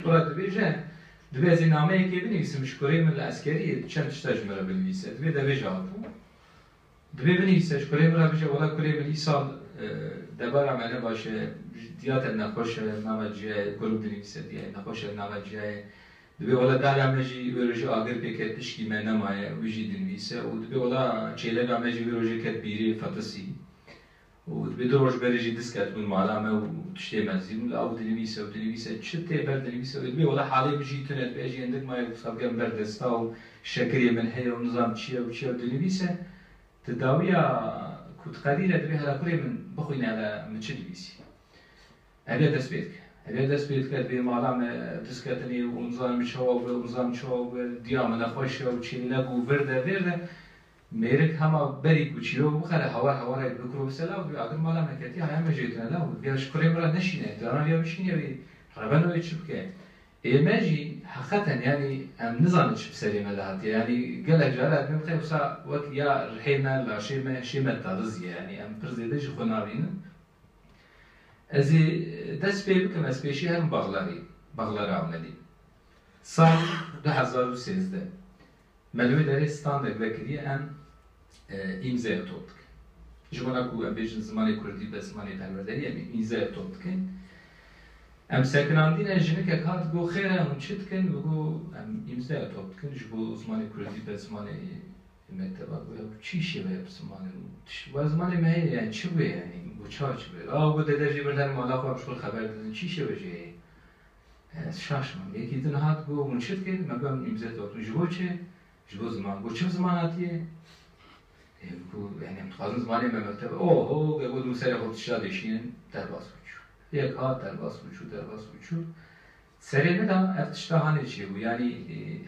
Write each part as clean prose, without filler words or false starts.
دکترا دبیجه دبی از نامه که بنویسم شکری من العسکری چند تشتاج مرا بنویسه دبی دبیجه آبو دبی بنویسه شکری مرا بجه ولی کلی من سال دبار عمله باشه دیات نخوش نامجیه گروه بنویسه دیه نخوش نامجیه دبی ولی دارم نجی ویروژی آگر بکت تشکی من نمایه ویجی دنویسه و دبی ولی چیله نامجی ویروژی کت بیری فاتسی و دبی دروش بریجی دسکت من معلمه و تشتی مزیم لا و دنویسه چه بر دنویسه و دبی ولی حالی بجی تنت بیجی اندک ما سابقا بردستا و شکری من هی و نظام چیه و دنویسه تداویه كنت قليلة دبي هلا كل من بخوين على متشدي بيسي هذا تثبيتك دبي معلم تسكتني ونظام شواب ونظام شواب ديام أنا خوش وشيل لابو فرده ميرك هما بري كوتشيو بخلا هوا بكرو بسلا ودبي أقدر معلم كتير هاي مجيتنا لا ودبي أشكره مرة نشينه دارنا بيا بشينه بي ربنا يشبكه إيماجي حقيقة يعني نظام بسري ملهات يعني قال جالات من خير وسا وقت يا رحينا لا شيء ما ترزي يعني أم برزيدش خنارين أزي دست بيبكم أسبيشي هم بغلاري عملي سال 2013 ملوي داري ستاندك بكري أم إمزاء توتك جوانا كو أم بيجن زماني كردي بس زماني پرورداری أم إمزاء توتك ام سکناندین اجنه که کات گو خیره اون چیت کن بگو ام امضا توپ کن جبو زمانی کردی به زمانی مکتبه گو چیشه به زمانی و زمانی مهی یعنی چی به یعنی گو چه به گو دادی بردن مالا خواب شول خبر دادن چیشه بجه شاش من یکی دن هات گو اون چیت کن مگم امضا توپ جبو چه جبو زمان گو چه زماناتیه گو یعنی متخاصم زمانی مکتبه اوه گو دو سر خود شادشین در باز یک هات در باز وجود سرینه دا ارتشتاهانه چیه بو یعنی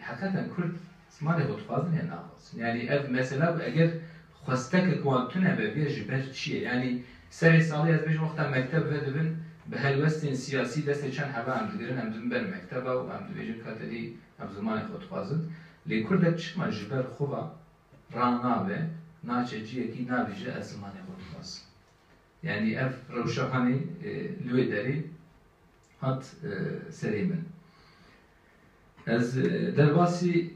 حقیقتا کرد زمان خود خوازن یا نخواست یعنی اف مثلا اگر خواسته کوانتونه به بیش بر چیه یعنی سری سالی از بیش وقتا مکتب و دبن به هلوستین سیاسی دست چند هوا هم دگرن هم دبن بر مکتب و هم دبیجن کاتری هم زمان خود خوازن لی کرد چشم جبر خوبا رانابه ناچه جیه کی نابیجه از زمان خود خوازن يعني اف روشهاني لوي داري هات سريمن از درباسي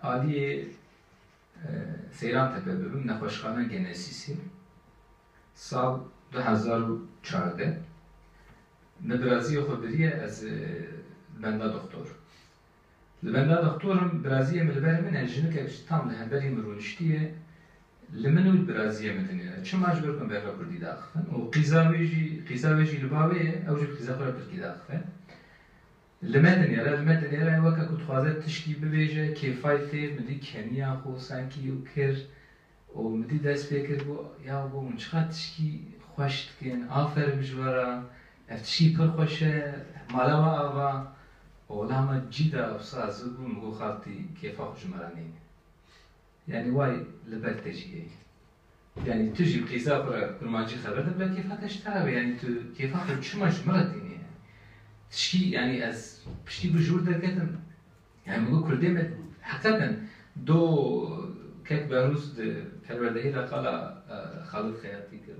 عالي سيران تبابم نخوشخانه جنسيسي سال 2014 نبرازي خبريه از بندا دكتور لبندا دكتورم برازيه ملبر من اجنك اجتام لهبري مرونشتيه لمنو البرازية مدنية شو ما أجبركم بهرا كردي داخل وقيزاويجي لباوية أو جب قيزا خورا تركي داخل المدنية وكا كنت خوازت تشكي ببيجة كيفايتي مدي كينيا خو سانكي وكر ومدي داس بيكر بو يا بو منشخات تشكي خوشت كين آفر بجوارا افتشكي پر خوشه مالاوا آوا ولاما جيدا وصازو بو مگو خالتي كيفا خوش مرانين يعني واي لبرتجيه يعني تجي بقيسا فرا كرمانجي خبرت بلا كيف هتشتغل يعني تو كيف هاخد شماش مرتين يعني تشكي يعني از بشتي بجور دركتن يعني مقول كرديمة حقيقة دو كيك بهروز پروردهی را قالا خالد خیاطی کرد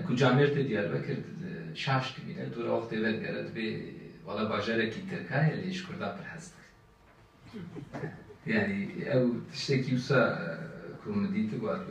کو جامعه دیار بکر شاش کمیله دور وقت ول گرد به والا باجره کی ترکای لیش کردا پر هست يعني او تشتكي وسا كوميديتي وقت